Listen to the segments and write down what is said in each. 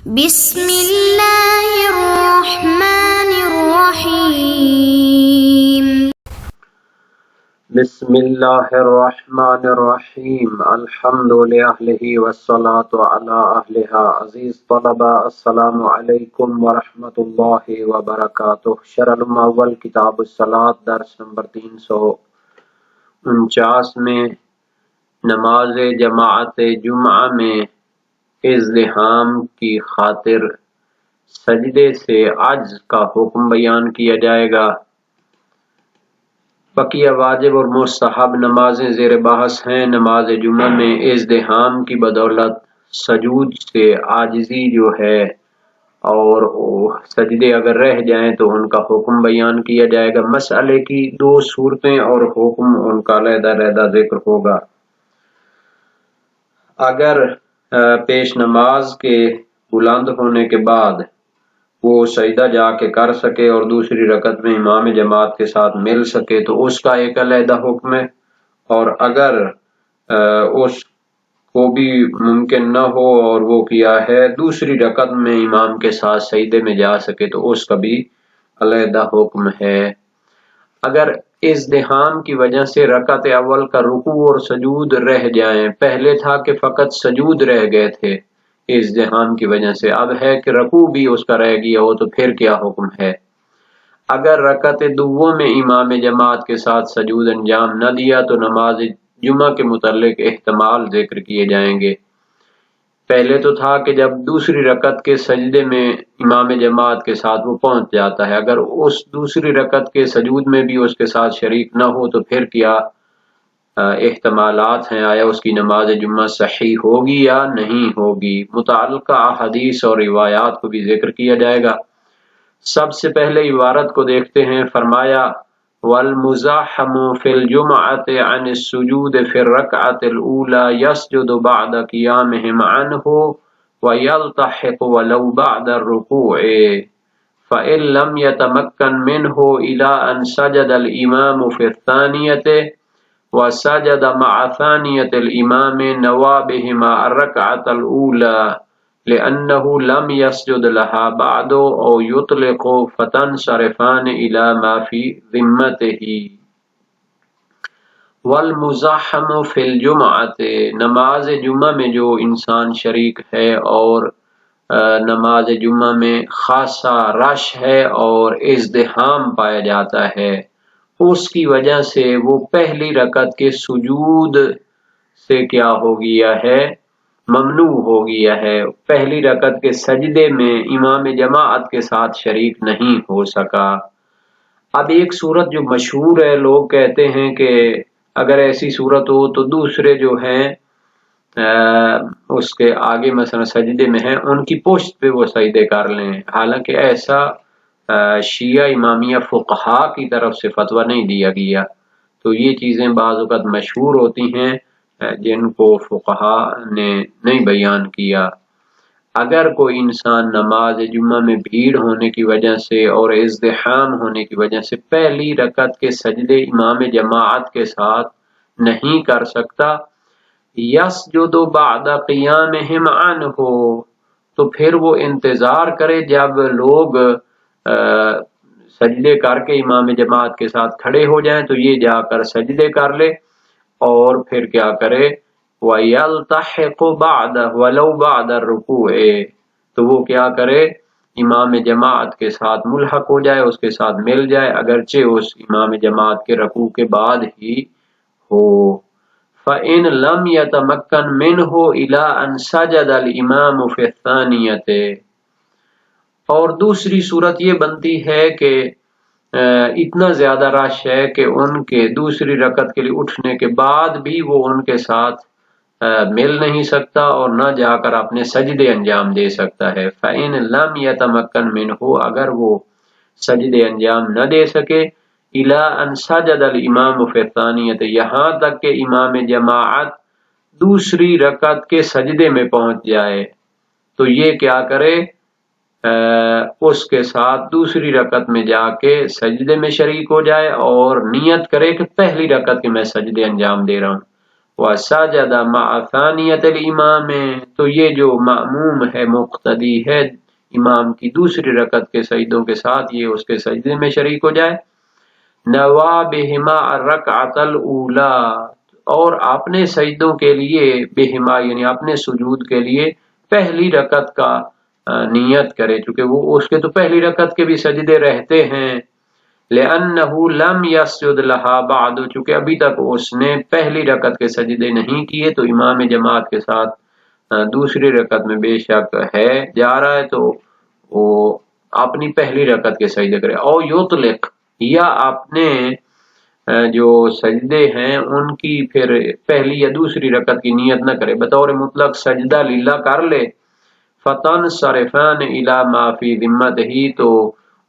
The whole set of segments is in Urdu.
بسم اللہ الرحمن الرحیم بسم اللہ الرحمن الرحیم الحمد للہ والصلاة علی اہلہا عزیز طلبہ السلام علیکم ورحمۃ اللہ وبرکاتہ شرح الاول کتاب الصلاۃ درس نمبر 349 میں نماز جماعت جمعہ میں ازدحام کی خاطر سجدے سے عجز کا حکم بیان کیا جائے گا۔ بقیہ واجب اور مستحب نمازیں زیر بحث ہیں۔ نماز جمعہ میں ازدحام کی بدولت سجود سے عاجزی جو ہے اور سجدے اگر رہ جائیں تو ان کا حکم بیان کیا جائے گا۔ مسئلے کی دو صورتیں اور حکم ان کا علیحدہ علیحدہ ذکر ہوگا۔ اگر پیش نماز کے بلند ہونے کے بعد وہ سجدہ جا کے کر سکے اور دوسری رکعت میں امام جماعت کے ساتھ مل سکے تو اس کا ایک علیحدہ حکم ہے، اور اگر اس کو بھی ممکن نہ ہو اور وہ کیا ہے دوسری رکعت میں امام کے ساتھ سجدے میں جا سکے تو اس کا بھی علیحدہ حکم ہے۔ اگر ازدحام کی وجہ سے رکعت اول کا رکوع اور سجود رہ جائیں، پہلے تھا کہ فقط سجود رہ گئے تھے ازدحام کی وجہ سے، اب ہے کہ رکوع بھی اس کا رہ گیا ہو تو پھر کیا حکم ہے؟ اگر رکعت دوم میں امام جماعت کے ساتھ سجود انجام نہ دیا تو نماز جمعہ کے متعلق احتمال ذکر کیے جائیں گے۔ پہلے تو تھا کہ جب دوسری رکعت کے سجدے میں امام جماعت کے ساتھ وہ پہنچ جاتا ہے، اگر اس دوسری رکعت کے سجود میں بھی اس کے ساتھ شریک نہ ہو تو پھر کیا احتمالات ہیں؟ آیا اس کی نماز جمعہ صحیح ہوگی یا نہیں ہوگی؟ متعلقہ احادیث اور روایات کو بھی ذکر کیا جائے گا۔ سب سے پہلے عبارت کو دیکھتے ہیں۔ فرمایا والمزاحم فی الجمعۃ عن السجود فی الرکعۃ الاولی یسجد بعد قیامہم عنہ ویلتحق ولو بعد الرکوع فإن لم يتمكن منه إلى أن سجد الإمام في الثانية وسجد مع ثانية الإمام نوى بهما الركعة الأولى لأنه لم يسجد لها بعد أو يطلق فتنصرفان إلى ما في ذمته۔ والمزاحم فی الجمعۃ، نماز جمعہ میں جو انسان شریک ہے اور نماز جمعہ میں خاصا رش ہے اور ازدحام پایا جاتا ہے، اس کی وجہ سے وہ پہلی رکعت کے سجود سے کیا ہو گیا ہے؟ ممنوع ہو گیا ہے، پہلی رکعت کے سجدے میں امام جماعت کے ساتھ شریک نہیں ہو سکا۔ اب ایک صورت جو مشہور ہے، لوگ کہتے ہیں کہ اگر ایسی صورت ہو تو دوسرے جو ہیں اس کے آگے مثلا سجدے میں ہیں ان کی پشت پہ وہ سجدے کر لیں، حالانکہ ایسا شیعہ امامیہ فقہا کی طرف سے فتویٰ نہیں دیا گیا۔ تو یہ چیزیں بعض اوقات مشہور ہوتی ہیں جن کو فقہا نے نہیں بیان کیا۔ اگر کوئی انسان نماز جمعہ میں بھیڑ ہونے کی وجہ سے اور ازدحام ہونے کی وجہ سے پہلی رکعت کے سجدے امام جماعت کے ساتھ نہیں کر سکتا، یسجد بعد قیامہم عنہ، تو پھر وہ انتظار کرے جب لوگ سجدے کر کے امام جماعت کے ساتھ کھڑے ہو جائیں تو یہ جا کر سجدے کر لے، اور پھر کیا کرے؟ وَيَلْتَحِقُ بَعْدَ وَلَوْ بَعْدَ الرُّكُوعِ، تو وہ کیا کرے؟ امام جماعت کے ساتھ ملحق ہو جائے، اس کے ساتھ مل جائے، اگرچہ اس امام جماعت کے رکوع کے بعد ہی ہو۔ فَإِن لَمْ يَتَمَكَّنْ مِنْهُ إِلَىٰ أَنْ سَجَدَ الْإِمَامُ فِي الثَّانِيَةِ، اور دوسری صورت یہ بنتی ہے کہ اتنا زیادہ رش ہے کہ ان کے دوسری رکعت کے لیے اٹھنے کے بعد بھی وہ ان کے ساتھ مل نہیں سکتا اور نہ جا کر اپنے سجدے انجام دے سکتا ہے۔ فَإِن لَمْ يَتَمَكَّنْ مِنْهُ، اگر وہ سجدے انجام نہ دے سکے، إِلَىٰ أَنْ سَجَدَ الْإِمَامُ فِي الثَّانِيَةِ، یہاں تک کہ امام جماعت دوسری رکعت کے سجدے میں پہنچ جائے، تو یہ کیا کرے؟ اس کے ساتھ دوسری رکعت میں جا کے سجدے میں شریک ہو جائے اور نیت کرے کہ پہلی رکعت کے میں سجدے انجام دے رہا ہوں۔ وسجد مع ثانیۃ الامام، تو یہ جو مأموم ہے مقتدی ہے امام کی دوسری رکعت کے سجدوں کے ساتھ، یہ اس کے سجدے میں شریک ہو جائے۔ نوا بہما الرکعۃ الاولی، اور اپنے سجدوں کے لیے بہما یعنی اپنے سجود کے لیے پہلی رکعت کا نیت کرے، چونکہ وہ اس کے تو پہلی رکعت کے بھی سجدے رہتے ہیں۔ لأنه لم يسجد لها بعد، چونکہ ابھی تک اس نے پہلی رکعت کے سجدے نہیں کیے، تو امام جماعت کے ساتھ دوسری رکعت میں بے شک ہے جا رہا ہے تو وہ اپنی پہلی رکعت کے سجدے کرے۔ او یطلق، یا اپنے جو سجدے ہیں ان کی پھر پہلی یا دوسری رکعت کی نیت نہ کرے، بطور مطلق سجدہ للہ کر لے۔ فتنصرفان الی ما فی ذمتہ، تو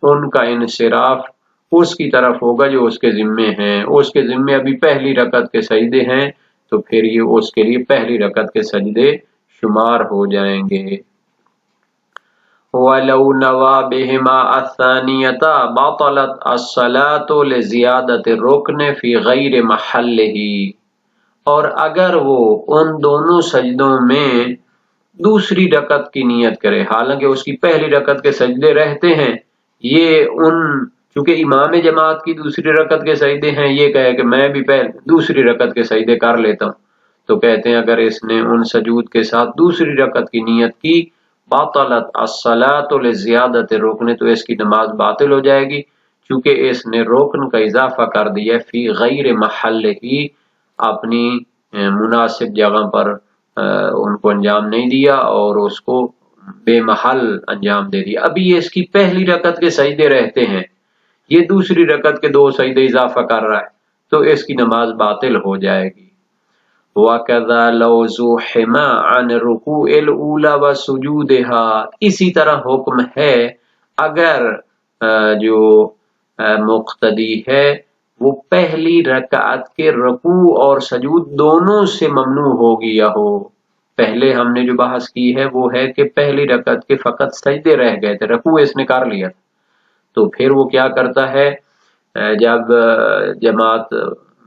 ان کا انصراف اس کی طرف ہوگا جو اس کے ذمے ہیں، اس کے ذمے ابھی پہلی رکعت کے سجدے ہیں تو پھر یہ اس کے لیے پہلی رکعت کے سجدے شمار ہو جائیں گے۔ وَلَوْ نَوَى بِهِمَا الثَّانِيَةَ بَطَلَتْ الصَّلَاةُ لِزِيَادَةِ الرُّكْنِ فِي غَيْرِ مَحَلِّهِ، اور اگر وہ ان دونوں سجدوں میں دوسری رکعت کی نیت کرے، حالانکہ اس کی پہلی رکعت کے سجدے رہتے ہیں، یہ ان چونکہ امام جماعت کی دوسری رکعت کے سجدے ہیں، یہ کہے کہ میں بھی دوسری رکعت کے سجدے کر لیتا ہوں، تو کہتے ہیں اگر اس نے ان سجود کے ساتھ دوسری رکعت کی نیت کی، باطلت الصلاۃ لزیادت الرکن، تو اس کی نماز باطل ہو جائے گی، چونکہ اس نے رکن کا اضافہ کر دیا فی غیر محل ہی، اپنی مناسب جگہ پر ان کو انجام نہیں دیا اور اس کو بے محل انجام دے دیا۔ ابھی اس کی پہلی رکعت کے سجدے رہتے ہیں، یہ دوسری رکعت کے 2 سجدے اضافہ کر رہا ہے تو اس کی نماز باطل ہو جائے گی۔ وَكَذَا لَوْ زُحِمَ عَنِ الرُّكُوعِ الْأُولَى وَسُجُودِهَا، اسی طرح حکم ہے اگر جو مقتدی ہے وہ پہلی رکعت کے رکوع اور سجود دونوں سے ممنوع ہو گیا ہو۔ پہلے ہم نے جو بحث کی ہے وہ ہے کہ پہلی رکعت کے فقط سجدے رہ گئے تھے، رکوع اس نے کر لیا، تو پھر وہ کیا کرتا ہے جب جماعت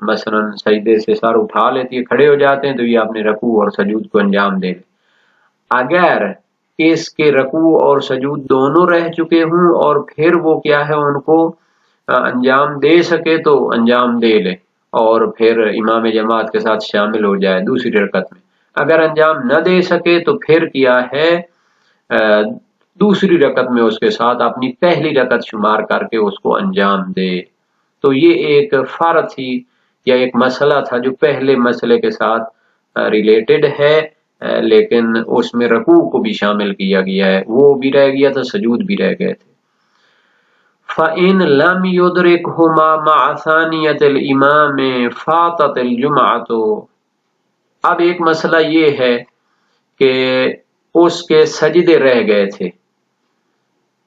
مثلا سجدے سے سر اٹھا لیتی ہے، کھڑے ہو جاتے ہیں، تو یہ اپنے رکوع اور سجود کو انجام دے لے۔ اگر اس کے رکوع اور سجود دونوں رہ چکے ہوں اور پھر وہ کیا ہے ان کو انجام دے سکے تو انجام دے لے اور پھر امام جماعت کے ساتھ شامل ہو جائے دوسری رکعت میں۔ اگر انجام نہ دے سکے تو پھر کیا ہے دوسری رکعت میں اس کے ساتھ اپنی پہلی رکعت شمار کر کے اس کو انجام دے۔ تو یہ ایک فرض تھی یا ایک مسئلہ تھا جو پہلے مسئلے کے ساتھ ریلیٹڈ ہے، لیکن اس میں رکوع کو بھی شامل کیا گیا ہے، وہ بھی رہ گیا تھا، سجود بھی رہ گئے تھے۔ فَإِن لَمْ يُدْرِكْهُمَا مَعَ ثَانِيَةِ الْإِمَامِ فَاتَتِ الْجُمْعَةُ، اب ایک مسئلہ یہ ہے کہ اس کے سجدے رہ گئے تھے،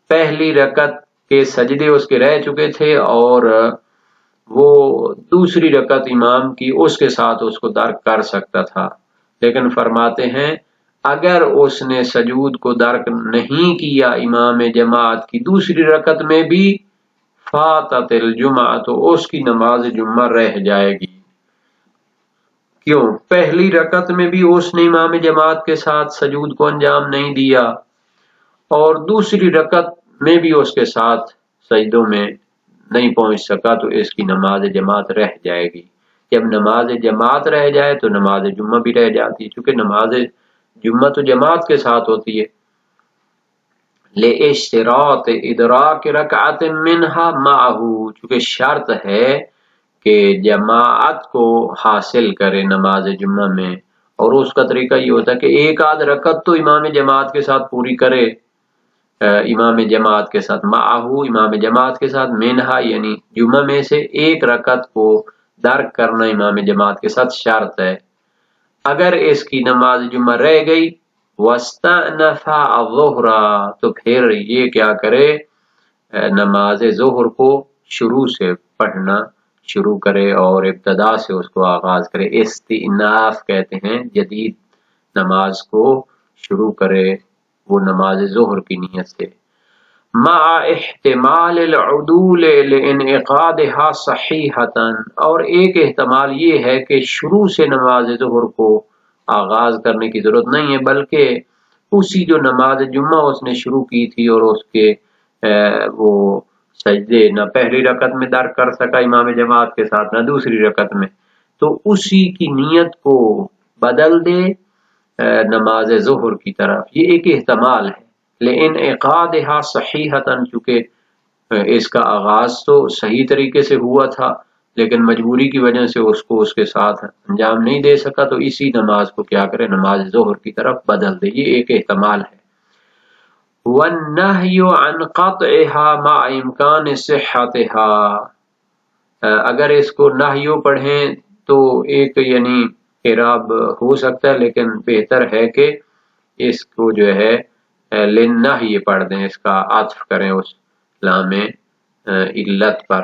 پہلی رکعت کے سجدے اس کے رہ چکے تھے اور وہ دوسری رکعت امام کی اس کے ساتھ اس کو درک کر سکتا تھا، لیکن فرماتے ہیں اگر اس نے سجود کو درک نہیں کیا امام جماعت کی دوسری رکعت میں بھی، فاتت الجمعہ، تو اس کی نماز جمعہ رہ جائے گی۔ کیوں؟ پہلی رکعت میں بھی اس نے امام جماعت کے ساتھ سجود کو انجام نہیں دیا اور دوسری رکعت میں بھی اس کے ساتھ سجدوں میں نہیں پہنچ سکا، تو اس کی نماز جماعت رہ جائے گی۔ جب نماز جماعت رہ جائے تو نماز جمعہ بھی رہ جاتی ہے، چونکہ نماز جمعہ تو جماعت کے ساتھ ہوتی ہے۔ لِاشْتِرَاطِ إِدْرَاكِ رَكْعَةٍ مِّنْهَا مَعَهُ، چونکہ شرط ہے کہ جماعت کو حاصل کرے نماز جمعہ میں، اور اس کا طریقہ یہ ہوتا ہے کہ ایک آدھ رکعت تو امام جماعت کے ساتھ پوری کرے، امام جماعت کے ساتھ، معہو امام جماعت کے ساتھ، منہا یعنی جمعہ میں سے ایک رکعت کو درک کرنا امام جماعت کے ساتھ شرط ہے۔ اگر اس کی نماز جمعہ رہ گئی وَاسْتَأْنَفَ الظُّهْرَ، تو پھر یہ کیا کرے نماز ظہر کو شروع سے پڑھنا شروع کرے اور ابتدا سے اس کو آغاز کرے۔ استئناف کہتے ہیں جدید نماز کو شروع کرے وہ نماز ظہر کی نیت سے۔ مع احتمال العدول لانعقادها صحیحتا، اور ایک احتمال یہ ہے کہ شروع سے نماز ظہر کو آغاز کرنے کی ضرورت نہیں ہے، بلکہ اسی جو نماز جمعہ اس نے شروع کی تھی اور اس کے وہ سجدے نہ پہلی رکعت میں در کر سکا امام جماعت کے ساتھ نہ دوسری رکعت میں، تو اسی کی نیت کو بدل دے نماز ظہر کی طرف، یہ ایک احتمال ہے۔ لانعقادها صحیحتا، چونکہ اس کا آغاز تو صحیح طریقے سے ہوا تھا لیکن مجبوری کی وجہ سے اس کو اس کے ساتھ انجام نہیں دے سکا، تو اسی نماز کو کیا کرے، نماز ظہر کی طرف بدل دے، یہ ایک احتمال ہے۔ وَالنَّهْيُ عَنْ قَطْعِهَا مَعَ إِمْكَانِ صِحَّتِهَا، اگر اس کو نہیو پڑھیں تو ایک یعنی اعراب ہو سکتا ہے، لیکن بہتر ہے کہ اس کو جو ہے لِلنَّهْيِ پڑھ دیں، اس کا عطف کریں اس لام علت پر۔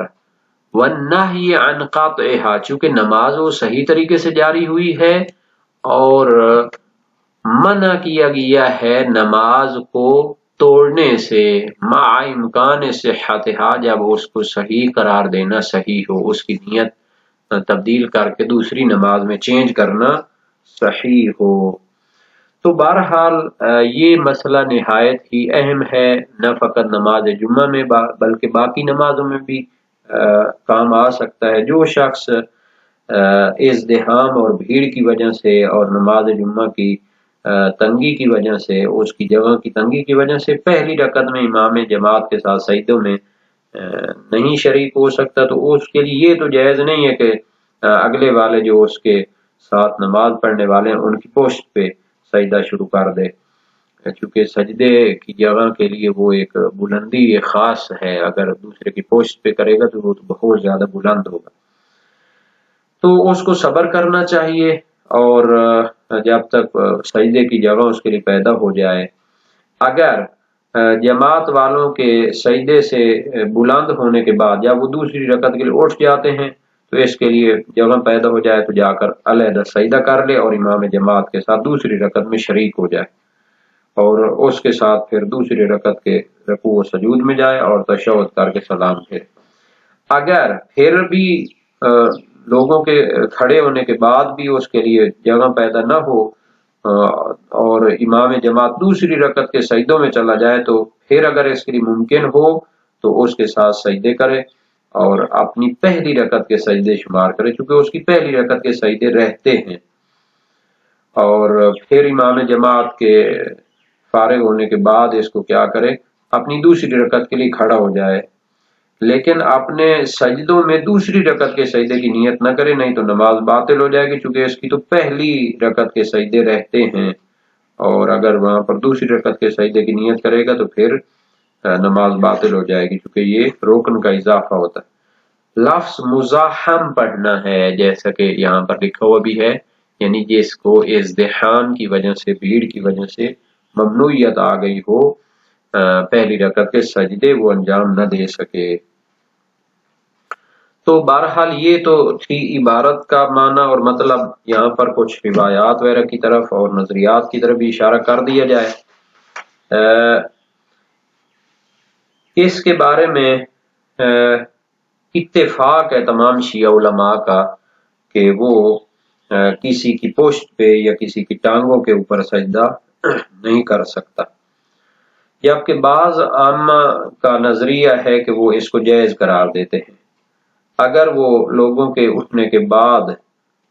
وَالنَّهْيِ عَنْ قَطْعِهَا، چونکہ نماز وہ صحیح طریقے سے جاری ہوئی ہے اور منع کیا گیا ہے نماز کو توڑنے سے، مع امکان صحتها، جب اس کو صحیح قرار دینا صحیح ہو، اس کی نیت تبدیل کر کے دوسری نماز میں چینج کرنا صحیح ہو۔ تو بہرحال یہ مسئلہ نہایت ہی اہم ہے، نہ فقط نماز جمعہ میں بلکہ باقی نمازوں میں بھی کام آ سکتا ہے۔ جو شخص ازدحام اور بھیڑ کی وجہ سے اور نماز جمعہ کی تنگی کی وجہ سے، اس کی جگہ کی تنگی کی وجہ سے پہلی رکعت میں امام جماعت کے ساتھ سجدوں میں نہیں شریک ہو سکتا، تو اس کے لیے یہ تو جائز نہیں ہے کہ اگلے والے جو اس کے ساتھ نماز پڑھنے والے ہیں ان کی پشت پہ سجدہ شروع کر دے، چونکہ سجدے کی جگہ کے لیے وہ ایک بلندی خاص ہے، اگر دوسرے کی پشت پہ کرے گا تو وہ بہت زیادہ بلند ہوگا، تو اس کو صبر کرنا چاہیے، اور جب تک سجدے کی جگہ اس کے لیے پیدا ہو جائے۔ اگر جماعت والوں کے سجدے سے بلند ہونے کے بعد جب وہ دوسری رکعت کے لیے اٹھ جاتے ہیں تو اس کے لیے جگہ پیدا ہو جائے تو جا کر علیحدہ سجدہ کر لے اور امام جماعت کے ساتھ دوسری رکعت میں شریک ہو جائے، اور اس کے ساتھ پھر دوسری رکعت کے رکوع و سجود میں جائے اور تشہد کر کے سلام پھیرے۔ اگر پھر بھی لوگوں کے کھڑے ہونے کے بعد بھی اس کے لیے جگہ پیدا نہ ہو اور امام جماعت دوسری رکعت کے سجدوں میں چلا جائے، تو پھر اگر اس کے لیے ممکن ہو تو اس کے ساتھ سجدے کرے اور اپنی پہلی رکعت کے سجدے شمار کرے، چونکہ اس کی پہلی رکعت کے سجدے رہتے ہیں، اور پھر امام جماعت کے فارغ ہونے کے بعد اس کو کیا کرے، اپنی دوسری رکعت کے لیے کھڑا ہو جائے، لیکن اپنے سجدوں میں دوسری رکعت کے سجدے کی نیت نہ کرے، نہیں تو نماز باطل ہو جائے گی، چونکہ اس کی تو پہلی رکعت کے سجدے رہتے ہیں، اور اگر وہاں پر دوسری رکعت کے سجدے کی نیت کرے گا تو پھر نماز باطل ہو جائے گی، کیونکہ یہ رکن کا اضافہ ہوتا ہے۔ لفظ مزاحم پڑھنا ہے، جیسا کہ یہاں پر لکھا ہوا بھی ہے، یعنی جس کو ازدحام کی وجہ سے، بھیڑ کی وجہ سے ممنوعیت آ گئی ہو، پہلی رکعت کے سجدے وہ انجام نہ دے سکے۔ تو بہرحال یہ تو تھی عبارت کا معنی اور مطلب، یہاں پر کچھ روایات وغیرہ کی طرف اور نظریات کی طرف بھی اشارہ کر دیا جائے۔ اس کے بارے میں اتفاق ہے تمام شیعہ علماء کا کہ وہ کسی کی پشت پہ یا کسی کی ٹانگوں کے اوپر سجدہ نہیں کر سکتا، جبکہ بعض عامہ کا نظریہ ہے کہ وہ اس کو جائز قرار دیتے ہیں، اگر وہ لوگوں کے اٹھنے کے بعد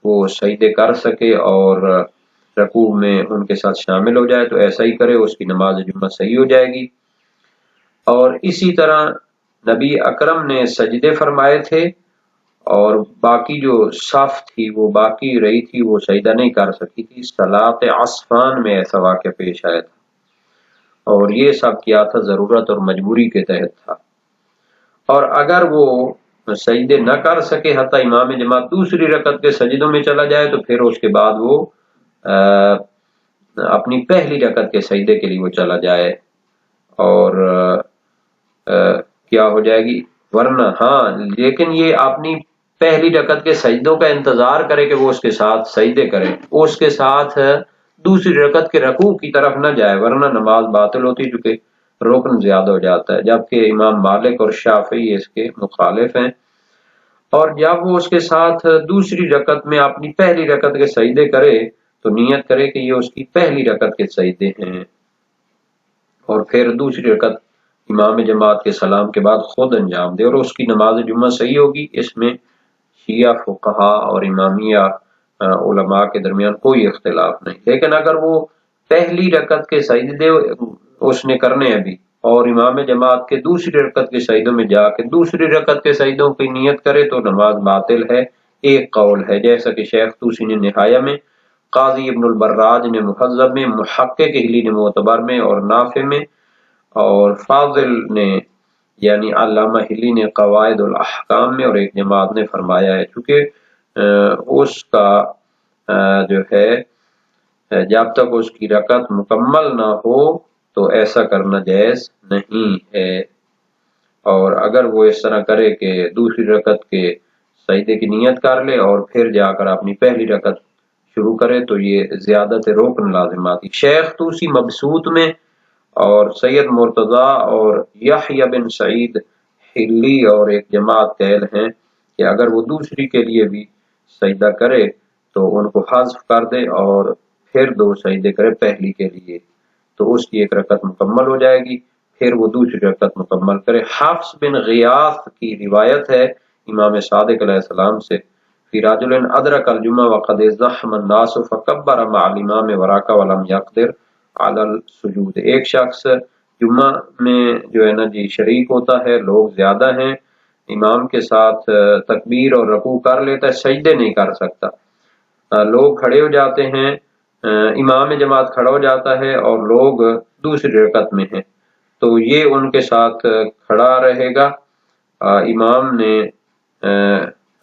وہ سجدے کر سکے اور رکوع میں ان کے ساتھ شامل ہو جائے تو ایسا ہی کرے، اس کی نماز جمعہ صحیح ہو جائے گی۔ اور اسی طرح نبی اکرم نے سجدے فرمائے تھے اور باقی جو صف تھی وہ باقی رہی تھی، وہ سجدہ نہیں کر سکی تھی۔ صلاۃ عصفان میں ایسا واقعہ پیش آیا تھا، اور یہ سب کیا تھا ضرورت اور مجبوری کے تحت تھا، اور اگر وہ سجدے نہ کر سکے حتیٰ امام جماعت دوسری رکعت کے سجدوں میں چلا جائے تو پھر اس کے بعد وہ اپنی پہلی رکعت کے سجدے کے لیے وہ چلا جائے اور کیا ہو جائے گی، ورنہ ہاں لیکن یہ اپنی پہلی رکعت کے سجدوں کا انتظار کرے کہ وہ اس کے ساتھ سجدے کرے، اس کے ساتھ دوسری رکعت کے رکوع کی طرف نہ جائے، ورنہ نماز باطل ہوتی، چونکہ رکن زیادہ ہو جاتا ہے، جبکہ امام مالک اور شافعی اس کے مخالف ہیں۔ اور جب وہ اس کے ساتھ دوسری رکعت میں اپنی پہلی رکعت کے سجدے کرے تو نیت کرے کہ یہ اس کی پہلی رکعت کے سجدے ہیں، اور پھر دوسری رکعت امام جماعت کے سلام کے بعد خود انجام دے، اور اس کی نماز جمعہ صحیح ہوگی۔ اس میں شیعہ فقہا اور امامیہ علماء کے درمیان کوئی اختلاف نہیں۔ لیکن اگر وہ پہلی رکعت کے سجدے اس نے کرنے ابھی اور امام جماعت کے دوسری رکعت کے سجدوں میں جا کے دوسری رکعت کے سجدوں کی نیت کرے تو نماز باطل ہے۔ ایک قول ہے، جیسا کہ شیخ طوسی نے نہایہ میں، قاضی ابن البراج نے مہذب میں، محقق ہلی نے معتبر میں اور نافع میں، اور فاضل نے یعنی علامہ ہلی نے قواعد الاحکام میں، اور ایک جماعت نے فرمایا ہے چونکہ اس کا جو ہے جب تک اس کی رکعت مکمل نہ ہو تو ایسا کرنا جائز نہیں ہے، اور اگر وہ اس طرح کرے کہ دوسری رکعت کے سجدے کی نیت کر لے اور پھر جا کر اپنی پہلی رکعت شروع کرے تو یہ زیادت رکن لازماتی۔ شیخ طوسی مبسوط میں اور سید مرتضی اور یحییٰ بن سعید حلی اور ایک جماعت قائل ہیں کہ اگر وہ دوسری کے لیے بھی سجدہ کرے تو ان کو حذف کر دے اور پھر دو سجدے کرے پہلی کے لیے، تو اس کی ایک رکعت مکمل ہو جائے گی، پھر وہ دوسری رکعت مکمل کرے۔ حفص بن غیاث کی روایت ہے امام صادق علیہ السلام سے، فی رجل ادرک الجمعہ وقد ازدحم الناس فکبر مع الامام ورکع ولم یقدر علی السجود۔ ایک شخص جمعہ میں جو ہے نا جی شریک ہوتا ہے، لوگ زیادہ ہیں، امام کے ساتھ تکبیر اور رکوع کر لیتا ہے، سجدے نہیں کر سکتا، لوگ کھڑے ہو جاتے ہیں، امام جماعت کھڑا ہو جاتا ہے اور لوگ دوسری رکعت میں ہیں تو یہ ان کے ساتھ کھڑا رہے گا، امام نے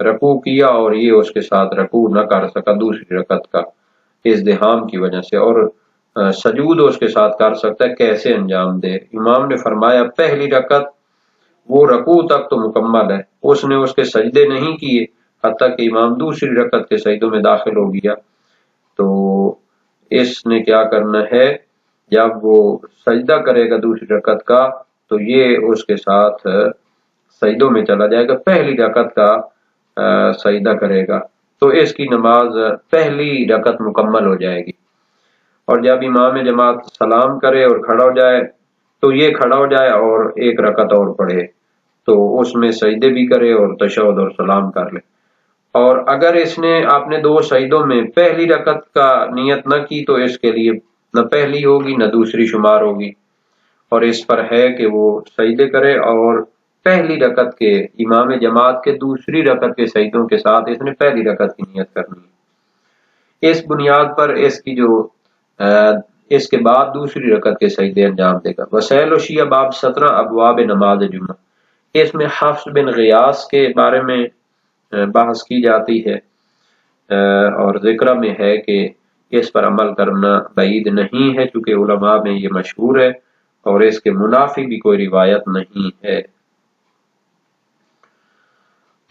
رکوع کیا اور یہ اس کے ساتھ رکوع نہ کر سکا دوسری رکعت کا ازدحام کی وجہ سے، اور سجود اس کے ساتھ کر سکتا ہے، کیسے انجام دے؟ امام نے فرمایا پہلی رکعت وہ رکوع تک تو مکمل ہے، اس نے اس کے سجدے نہیں کیے حتیٰ کہ امام دوسری رکعت کے سجدوں میں داخل ہو گیا، تو اس نے کیا کرنا ہے؟ جب وہ سجدہ کرے گا دوسری رکعت کا تو یہ اس کے ساتھ سجدوں میں چلا جائے گا، پہلی رکعت کا سجدہ کرے گا تو اس کی نماز پہلی رکعت مکمل ہو جائے گی، اور جب امام جماعت سلام کرے اور کھڑا ہو جائے تو یہ کھڑا ہو جائے اور ایک رکعت اور پڑھے تو اس میں سجدے بھی کرے اور تشہد اور سلام کر لے، اور اگر اس نے اپنے دو سجدوں میں پہلی رکعت کا نیت نہ کی تو اس کے لیے نہ پہلی ہوگی نہ دوسری شمار ہوگی، اور اس پر ہے کہ وہ سجدے کرے اور پہلی رکعت کے امام جماعت کے دوسری رکعت کے سجدوں کے ساتھ اس نے پہلی رکعت کی نیت کرنی ہے۔ اس بنیاد پر اس کی جو اس کے بعد دوسری رکعت کے سجدے انجام دے گا۔ وسائل و شیعہ باب 17 ابواب نماز جمعہ، اس میں حفص بن غیاث کے بارے میں بحث کی جاتی ہے، اور ذکر میں ہے کہ اس پر عمل کرنا بعید نہیں ہے چونکہ علماء میں یہ مشہور ہے اور اس کے منافی بھی کوئی روایت نہیں ہے۔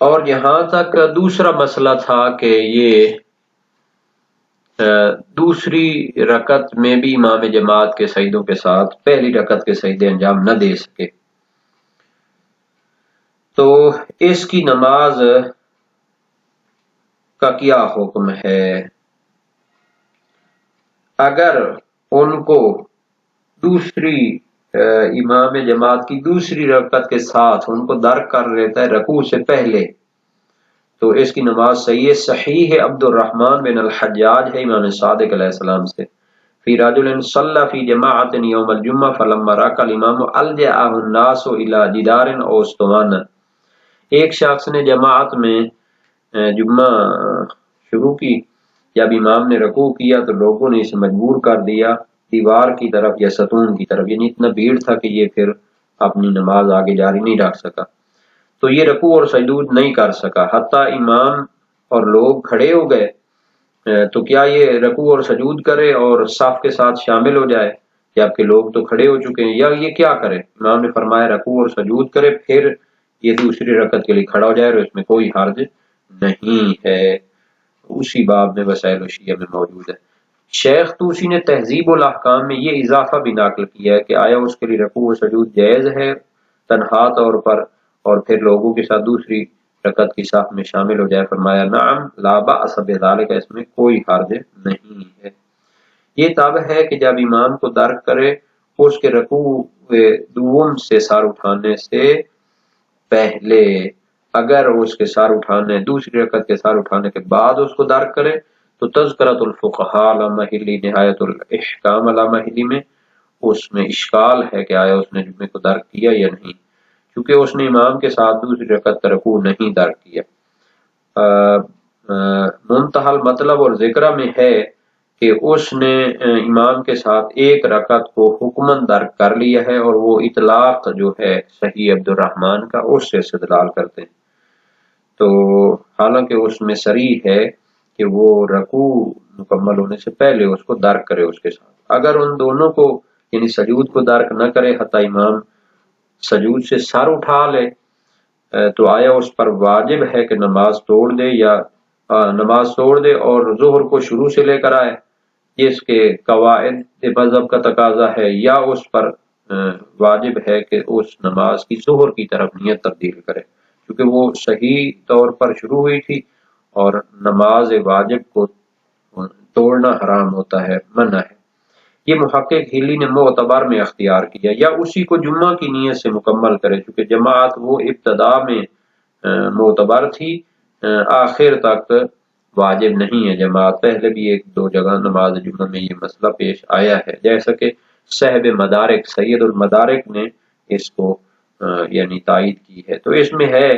اور یہاں تک دوسرا مسئلہ تھا کہ یہ دوسری رکعت میں بھی امام جماعت کے سجدوں کے ساتھ پہلی رکعت کے سجدے انجام نہ دے سکے تو اس کی نماز کا کیا حکم ہے؟ اگر ان کو دوسری امام جماعت کی دوسری رکعت کے ساتھ ان کو درک کر لیتا ہے رکوع سے پہلے تو اس کی نماز صحیح ہے۔ صحیح ہے عبد الرحمن بن الحجاج ہے امام صادق علیہ السلام سے، فی رجل صلی فی جماعت یوم الجمعہ فلما رکع الامام الجأہ الناس الی جدار او اسطوانہ، ایک شخص نے جماعت میں جمعہ شروع کی، جب امام نے رکوع کیا تو لوگوں نے اسے مجبور کر دیا دیوار کی طرف یا ستون کی طرف، یعنی اتنا بھیڑ تھا کہ یہ پھر اپنی نماز آگے جاری نہیں رکھ سکا تو یہ رکوع اور سجود نہیں کر سکا حتیٰ امام اور لوگ کھڑے ہو گئے تو کیا یہ رکوع اور سجود کرے اور صف کے ساتھ شامل ہو جائے جبکہ لوگ تو کھڑے ہو چکے ہیں، یا یہ کیا کرے؟ امام نے فرمایا رکوع اور سجود کرے پھر یہ دوسری رکعت کے لیے کھڑا ہو جائے اور اس میں کوئی حرج نہیں ہے۔ اسی باب میں وسائل و شیعہ میں موجود ہے۔ شیخ طوسی نے تہذیب الاحکام میں یہ اضافہ بھی نقل کیا ہے کہ آیا اس کے لیے رکوع و سجود جائز ہے تنہا طور پر اور پھر لوگوں کے ساتھ دوسری رکعت کی صف میں شامل ہو جائے؟ فرمایا نعم لا بأس بذلک، اس میں کوئی حرج نہیں ہے۔ یہ تب ہے کہ جب امام کو درک کرے اس کے رکوع دوم سے سر اٹھانے سے پہلے، اگر اس کے سر اٹھانے دوسری رکعت کے سر اٹھانے کے بعد اس کو درک کرے تو تذکرۃ الفقہاء علامہ ہلی نہایت الاحکام علامہ ہلی میں اس میں اشکال ہے کہ آیا اس نے جمعے کو درک کیا یا نہیں، کیونکہ اس نے امام کے ساتھ دوسری رکعت کا رکوع نہیں درک کیا۔ منتہی المطلب اور ذکرہ میں ہے کہ اس نے امام کے ساتھ ایک رکعت کو حکماً درک کر لیا ہے، اور وہ اطلاق جو ہے صحیح عبد الرحمن کا اس سے استدلال کرتے ہیں۔ تو حالانکہ اس میں صریح ہے کہ وہ رکوع مکمل ہونے سے پہلے اس کو درک کرے اس کے ساتھ، اگر ان دونوں کو یعنی سجود کو درک نہ کرے حتیٰ امام سجود سے سر اٹھا لے تو آیا اس پر واجب ہے کہ نماز توڑ دے اور ظہر کو شروع سے لے کر آئے جس کے قواعد مذہب کا تقاضا ہے، یا اس پر واجب ہے کہ اس نماز کی ظہر کی طرف نیت تبدیل کرے، کیونکہ وہ صحیح طور پر شروع ہوئی تھی اور نماز واجب کو توڑنا حرام ہوتا ہے، منع ہے۔ یہ محقق ہلی نے معتبر میں اختیار کیا، یا اسی کو جمعہ کی نیت سے مکمل کرے، چونکہ جماعت وہ ابتدا میں معتبر تھی، آخر تک واجب نہیں ہے جماعت۔ پہلے بھی ایک دو جگہ نماز جمعہ میں یہ مسئلہ پیش آیا ہے، جیسا کہ صاحب مدارک سید المدارک نے اس کو یعنی تائید کی ہے۔ تو اس میں ہے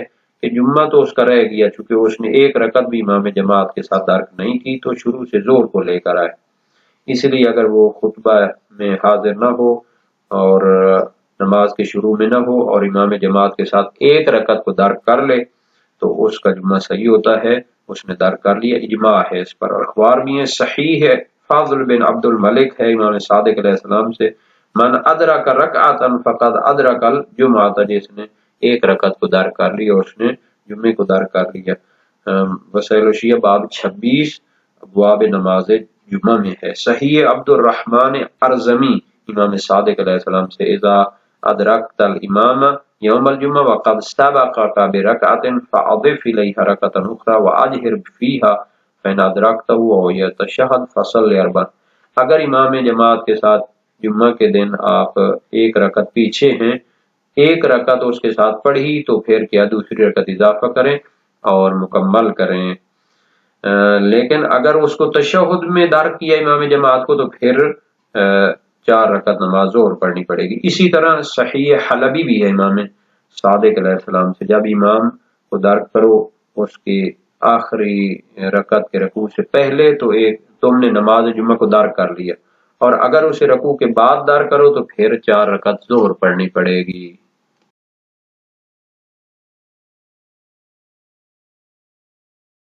کہ جمعہ تو اس کا رہ گیا، چونکہ اس نے ایک رکعت بھی امام جماعت کے ساتھ درک نہیں کی تو شروع سے زور کو لے کر آئے، اس لیے اگر وہ خطبہ میں حاضر نہ ہو اور نماز کے شروع میں نہ ہو اور امام جماعت کے ساتھ ایک رکعت کو درک کر لے تو اس کا جمعہ صحیح ہوتا ہے، اس نے درک کر لیا، اجماع ہے اس پر۔ اور اخبار بھی ہے، صحیح ہے، فاضل بن عبد الملک ہے امام صادق علیہ السلام سے، من ادرک رکعتا فقد ادرک الجمعہ، جس نے ایک رکعت کو درک کر لی اور اس نے جمعے کو درک کر لیا۔ وسائل الشیعہ باب 26 ابواب نماز جمعہ میں ہے۔ صحیح عبد الرحمن ارزمی امام صادق علیہ السلام سے، اذا ادرکت الامام یوم الجمعہ وقد سبقک برکعت فاضف الیہ رکعۃ اخری واجہر فیہا فإن ادرکتہ وهو یتشہد فصلی اربعا۔ اگر امام جماعت کے ساتھ جمعہ کے دن آپ ایک رکعت پیچھے ہیں، ایک رکعت اس کے ساتھ پڑھی تو پھر کیا دوسری رکعت اضافہ کریں اور مکمل کریں، لیکن اگر اس کو تشہد میں درک کیا امام جماعت کو تو پھر 4 رکعت نماز ظہر پڑھنی پڑے گی۔ اسی طرح صحیح حلبی بھی ہے امام صادق علیہ السلام سے، جب امام کو درک کرو اس کی آخری رکعت کے رکوع سے پہلے تو تم نے نماز جمعہ کو درک کر لیا، اور اگر اسے رکوع کے بعد درک کرو تو پھر 4 رکعت ظہر پڑھنی پڑے گی۔